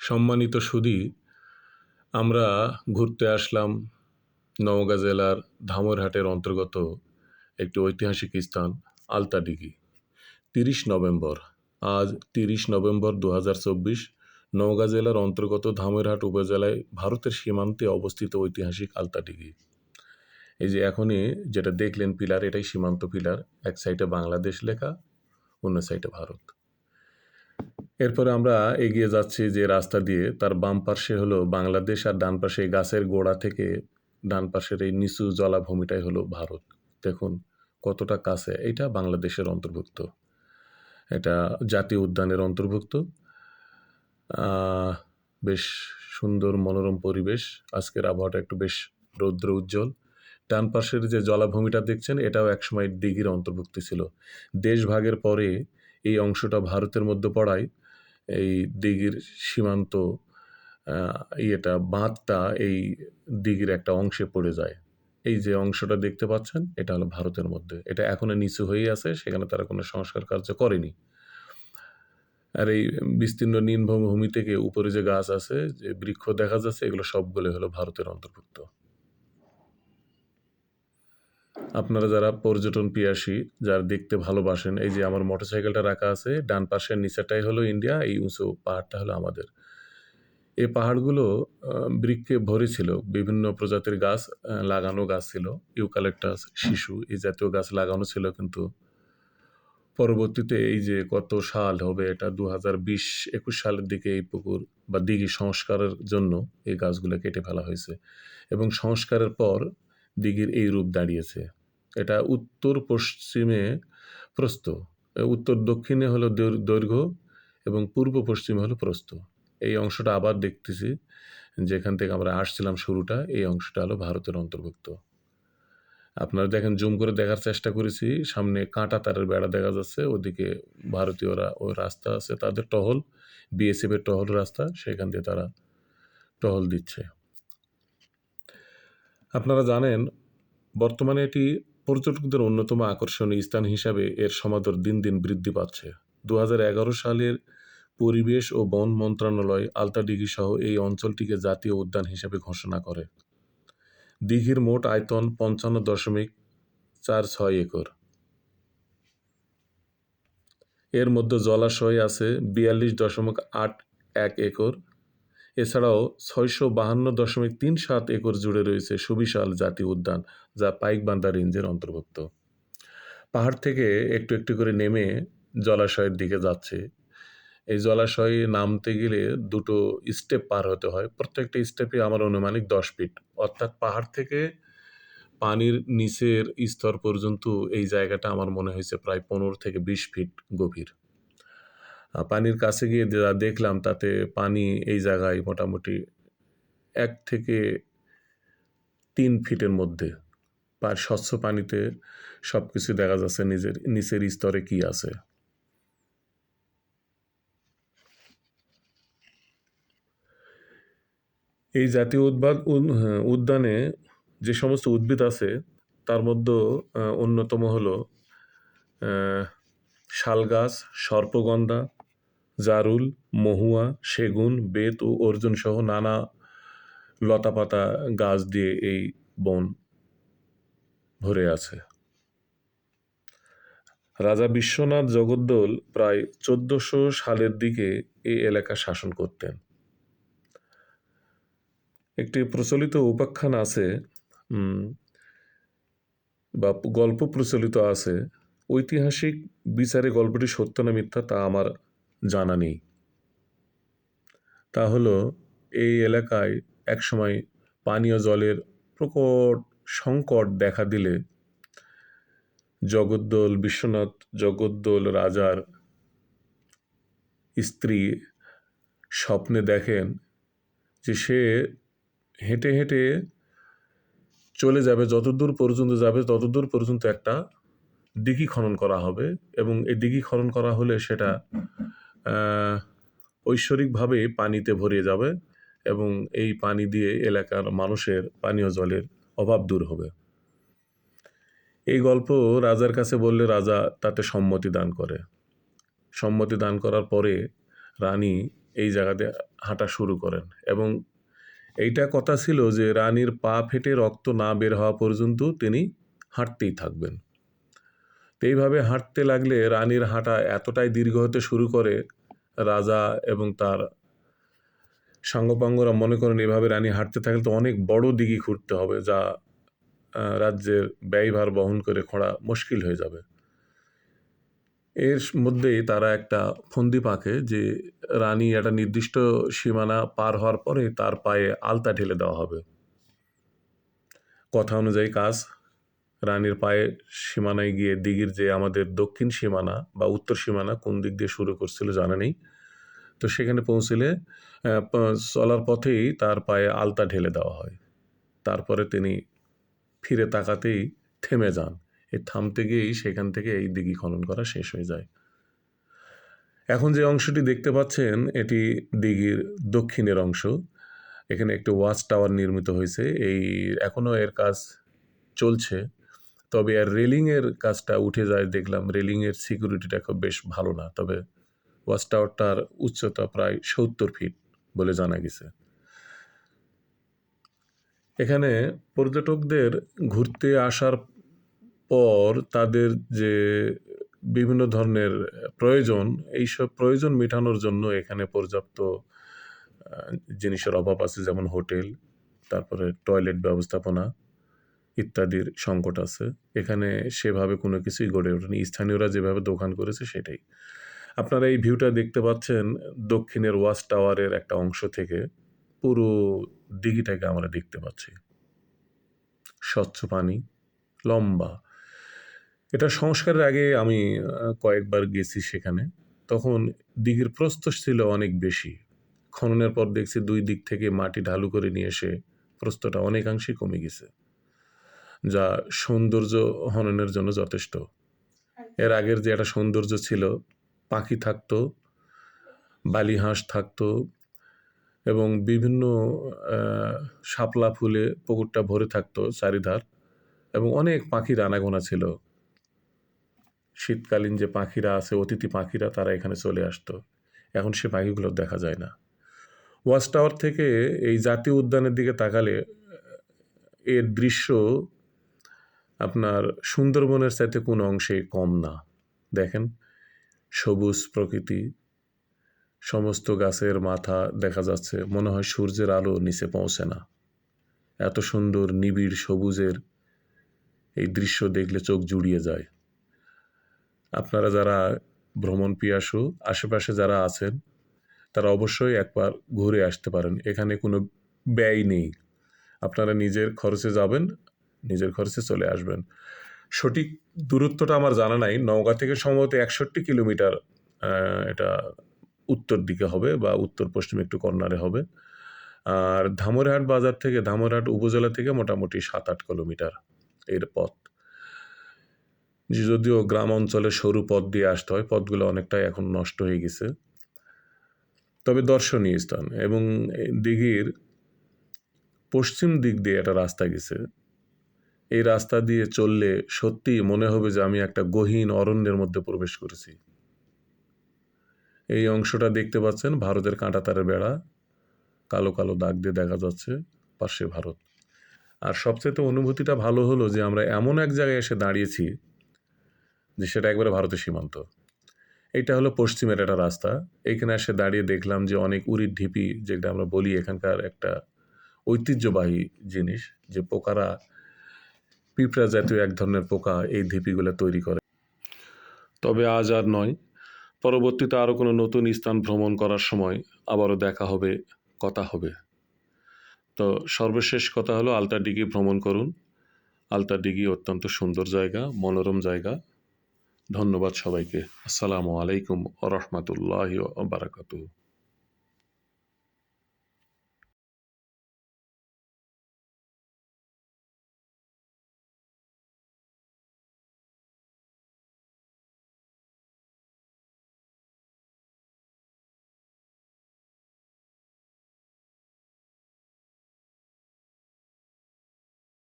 সম্মানিত সুধী, আমরা ঘুরতে আসলাম নওগাঁ জেলার ধামইরহাটের অন্তর্গত একটি ঐতিহাসিক স্থান আলতাদিঘি। 30 নভেম্বর, আজ 30 নভেম্বর 2024, নওগাঁ জেলার অন্তর্গত ধামইরহাট উপজেলায় ভারতের সীমান্তে অবস্থিত ঐতিহাসিক আলতাদিঘি। এই যে এখনই যেটা দেখলেন পিলার, এটাই সীমান্ত পিলার। এক সাইডে বাংলাদেশ লেখা, অন্য সাইডে ভারত। এরপরে আমরা এগিয়ে যাচ্ছি যে রাস্তা দিয়ে, তার বাম পাশে হলো বাংলাদেশ আর ডান পাশে এই গাছের গোড়া থেকে ডান পাশের এই নিচু জলাভূমিটাই হলো ভারত। দেখুন কতটা কাছে। এটা বাংলাদেশের অন্তর্ভুক্ত, এটা জাতীয় উদ্যানের অন্তর্ভুক্ত। বেশ সুন্দর মনোরম পরিবেশ। আজকের আবহাওয়াটা একটু বেশ রৌদ্র উজ্জ্বল। ডান পাশের যে জলাভূমিটা দেখছেন, এটাও একসময় দিঘির অন্তর্ভুক্ত ছিল। দেশ ভাগের পরে এই অংশটা ভারতের মধ্যে পড়ায় এই দিঘির সীমান্ত বাঁধটা এই দিঘির একটা অংশে পড়ে যায়। এই যে অংশটা দেখতে পাচ্ছেন, এটা হলো ভারতের মধ্যে। এটা এখনো নিচু হয়েই আছে, সেখানে তারা কোনো সংস্কার কার্য করেনি। আর এই বিস্তীর্ণ নিম্নভূমি থেকে উপরে যে গাছ আছে, যে বৃক্ষ দেখা যাচ্ছে, এগুলো সবগুলো হলো ভারতের অন্তর্ভুক্ত। আপনারা যারা পর্যটন পিয়াসী, যারা দেখতে ভালোবাসেন, এই যে আমার মোটরসাইকেলটা রাখা আছে, ডান পাশের নিচেরটাই হলো ইন্ডিয়া, এই উঁচু পাহাড়টা হলো আমাদের। এই পাহাড়গুলো বৃক্ষে ভরে ছিল, বিভিন্ন প্রজাতির গাছ লাগানো গাছ ছিল, ইউক্যালিপটাস, শিশু, এই জাতীয় গাছ লাগানো ছিল। কিন্তু পরবর্তীতে এই যে কত সাল হবে, এটা 2020-21 সালের দিকে এই পুকুর বা দিঘি সংস্কারের জন্য এই গাছগুলো কেটে ফেলা হয়েছে, এবং সংস্কারের পর দিঘির এই রূপ দাঁড়িয়েছে। এটা উত্তর পশ্চিমে প্রস্থ, উত্তর দক্ষিণে হলো দৈর্ঘ্য, এবং পূর্ব পশ্চিমে হলো প্রস্থ। এই অংশটা আবার দেখতেছি, যেখান থেকে আমরা আসছিলাম শুরুটা, এই অংশটা হলো ভারতের অন্তর্ভুক্ত। আপনারা দেখেন, জুম করে দেখার চেষ্টা করেছি, সামনে কাঁটা তারের বেড়া দেখা যাচ্ছে, ওদিকে ভারতীয়রা ওই রাস্তা আছে তাদের টহল, বিএসএফ এর টহল রাস্তা, সেখান দিয়ে তারা টহল দিচ্ছে। আপনারা জানেন, বর্তমানে এটি পর্যটকদের অন্যতম আকর্ষণীয় স্থান হিসাবে এর সমাদর দিন দিন বৃদ্ধি পাচ্ছে। 2011 সালের পরিবেশ ও বন মন্ত্রণালয় আলতাদিঘি সহ এই অঞ্চলটিকে জাতীয় উদ্যান হিসেবে ঘোষণা করে। দিঘির মোট আয়তন 55.46 একর। এর মধ্যে জলাশয় আছে 42.81 একর। এছাড়াও 652.37 একর জুড়ে রয়েছে সুবিশাল জাতীয় উদ্যান, যা পাইকবান্ধা রেঞ্জের অন্তর্ভুক্ত। পাহাড় থেকে একটু একটু করে নেমে জলাশয়ের দিকে যাচ্ছে। এই জলাশয়ে নামতে গেলে দুটো স্টেপ পার হতে হয়। প্রত্যেকটা স্টেপে আমার আনুমানিক 10 ফিট, অর্থাৎ পাহাড় থেকে পানির নিচের স্তর পর্যন্ত এই জায়গাটা আমার মনে হয়েছে প্রায় 15 থেকে 20 ফিট গভীর। পানির কাছে গিয়ে যা দেখলাম, তাতে পানি এই জায়গায় মোটামুটি 1 থেকে 3 ফিটের মধ্যে। স্বচ্ছ পানিতে সব কিছু দেখা যাচ্ছে, নিচের স্তরে কি আছে। এই জাতীয় উদ্যানে যে সমস্ত উদ্ভিদ আছে, তার মধ্যে অন্যতম হলো শাল গাছ, সর্পগন্ধা, জারুল, মহুয়া, সেগুন, বেত ও অর্জুন সহ নানা লতাপাতা গাছ দিয়ে এই বন ভরে আছে। রাজা বিশ্বনাথ জগদ্দল প্রায় 1400 সালের দিকে এই এলাকা শাসন করতেন। একটি প্রচলিত উপাখ্যান আছে, বা গল্প প্রচলিত আছে। ঐতিহাসিক বিচারে গল্পটি সত্য না মিথ্যা তা আমার জানা নেই। তা হলো, এই এলাকায় একসময় পানীয় জলের প্রকট সংকট দেখা দিলে বিশ্বনাথ জগদ্দল রাজার স্ত্রী স্বপ্নে দেখেন যে সে হেঁটে হেঁটে চলে যাবে, যতদূর পর্যন্ত যাবে ততদূর পর্যন্ত একটা দিঘি খনন করা হবে, এবং এই দিঘি খনন করা হলে সেটা ঐশ্বরিকভাবে পানিতে ভরে যাবে, এবং এই পানি দিয়ে এলাকার মানুষের পানীয় জলের অভাব দূর হবে। এই গল্প রাজার কাছে বললে রাজা তাতে সম্মতি দান করে। সম্মতি দান করার পরে রানী এই জায়গাতে হাঁটা শুরু করেন এবং এইটা কথা ছিল যে রানীর পা ফেটে রক্ত না বের হওয়া পর্যন্ত তিনি হাঁটতেই থাকবেন। তো এইভাবে হাঁটতে লাগলে রানীর হাঁটা এতটাই দীর্ঘ হতে শুরু করে, রাজা এবং তার সাঙ্গপাঙ্গরা মনে করেন এভাবে রানী হাঁটতে থাকলে তো অনেক বড় দিঘি খুঁড়তে হবে, যা রাজ্যের ব্যয়ভার বহন করে খোঁড়া মুশকিল হয়ে যাবে। এর মধ্যেই তারা একটা ফন্দি পাকে যে রানী একটা নির্দিষ্ট সীমানা পার হওয়ার পরে তার পায়ে আলতা ঢেলে দেওয়া হবে। কথা অনুযায়ী কাজ, রানীর পায়ে সীমানায় গিয়ে দিঘির যে আমাদের দক্ষিণ সীমানা বা উত্তর সীমানা কোন দিক দিয়ে শুরু করছিল জানা নেই, তো সেখানে পৌঁছলে চলার পথেই তার পায়ে আলতা ঢেলে দেওয়া হয়। তারপরে তিনি ফিরে তাকাতেই থেমে যান। এই থামতে গিয়েই সেখান থেকে এই দিঘি খনন করা শেষ হয়ে যায়। এখন যে অংশটি দেখতে পাচ্ছেন এটি দিঘির দক্ষিণের অংশ। এখানে একটি ওয়াচ টাওয়ার নির্মিত হয়েছে, এখনও এর কাজ চলছে। তবে আর রেলিংয়ের কাজটা উঠে যায় দেখলাম, রেলিংয়ের সিকিউরিটিটা খুব বেশ ভালো না। তবে ওয়াচ টাওয়ারটার উচ্চতা প্রায় 70 ফিট বলে জানা গেছে। এখানে পর্যটকদের ঘুরতে আসার পর তাদের যে বিভিন্ন ধরনের প্রয়োজন, এইসব প্রয়োজন মেটানোর জন্য এখানে পর্যাপ্ত জিনিসের অভাব আছে, যেমন হোটেল, তারপরে টয়লেট ব্যবস্থাপনা ইত্যাদির সংকট আছে। এখানে সেভাবে কোনো কিছুই গড়ে ওঠেনি, স্থানীয়রা যেভাবে দোকান করেছে সেটাই। আপনারা এই ভিউটা দেখতে পাচ্ছেন দক্ষিণের ওয়াচ টাওয়ারের একটা অংশ থেকে। পুরো দিঘিটাকে আমরা দেখতে পাচ্ছি, স্বচ্ছ পানি, লম্বা। এটা সংস্কারের আগে আমি কয়েকবার গেছি সেখানে, তখন দিঘির প্রস্থ ছিল অনেক বেশি। খননের পর দেখছি 2 দিক থেকে মাটি ঢালু করে নিয়ে এসে প্রস্থটা অনেকাংশে কমে গেছে, যা সৌন্দর্য হননের জন্য যথেষ্ট। এর আগের যে একটা সৌন্দর্য ছিল, পাখি থাকতো, বালি হাঁস থাকতো এবং বিভিন্ন শাপলা ফুলে পুকুরটা ভরে থাকতো চারিধার, এবং অনেক পাখির আনাগোনা ছিল। শীতকালীন যে পাখিরা আছে, অতিথি পাখিরা, তারা এখানে চলে আসতো। এখন সে পাখিগুলো দেখা যায় না। ওয়াচ টাওয়ার থেকে এই জাতীয় উদ্যানের দিকে তাকালে এর দৃশ্য আপনার সুন্দরবনের চাইতে কোনো অংশে কম না। দেখেন, সবুজ প্রকৃতি, সমস্ত গাছের মাথা দেখা যাচ্ছে, মনে হয় সূর্যের আলো নিচে পৌঁছে না। এত সুন্দর নিবিড় সবুজের এই দৃশ্য দেখলে চোখ জুড়িয়ে যায়। আপনারা যারা ভ্রমণ পিয়াসু আশেপাশে যারা আছেন, তারা অবশ্যই একবার ঘুরে আসতে পারেন। এখানে কোনো ব্যয় নেই, আপনারা নিজের খরচে যাবেন, নিজের খরচে চলে আসবেন। সঠিক দূরত্বটা আমার জানা নাই, নওগাঁ থেকে সম্ভবত 61 কিলোমিটার এটা উত্তর দিকে হবে বা উত্তর পশ্চিম একটু কর্নারে হবে। আর ধামইরহাট বাজার থেকে, ধামইরহাট উপজেলা থেকে মোটামুটি 7-8 কিলোমিটার এর পথ। যদিও গ্রাম অঞ্চলে সরু পথ দিয়ে আসতে হয়, পথগুলো অনেকটাই এখন নষ্ট হয়ে গেছে। তবে দর্শনীয় স্থান। এবং দিঘির পশ্চিম দিক দিয়ে একটা রাস্তা গেছে, এই রাস্তা দিয়ে চললে সত্যি মনে হবে যে আমি একটা গহীন অরণ্যের মধ্যে প্রবেশ করেছি। এই অংশটা দেখতে পাচ্ছেন ভারতের কাঁটাতারের বেড়া, কালো কালো দাগ দিয়ে দেখা যাচ্ছে, পাশে ভারত। আর সবচেয়ে অনুভূতিটা ভালো হলো যে আমরা এমন এক জায়গায় এসে দাঁড়িয়েছি যে সেটা একবারে ভারতের সীমান্ত। এটা হলো পশ্চিমের একটা রাস্তা। এইখানে এসে দাঁড়িয়ে দেখলাম যে অনেক উড়ির ঢিপি, যেটা আমরা বলি এখানকার একটা ঐতিহ্যবাহী জিনিস, যে পোকারা, পিঁপড়া জাতীয় এক ধরনের পোকা এই ঢিপিগুলো তৈরি করে। তবে আজ আর নয়, পরবর্তীতে আরও কোনো নতুন স্থান ভ্রমণ করার সময় আবারও দেখা হবে, কথা হবে। তো সর্বশেষ কথা হলো আলতা দিঘি ভ্রমণ করুন। আলতা দিঘি অত্যন্ত সুন্দর জায়গা, মনোরম জায়গা। ধন্যবাদ সবাইকে। আসসালামু আলাইকুম ওয়া রাহমাতুল্লাহি ওয়া বারাকাতুহু।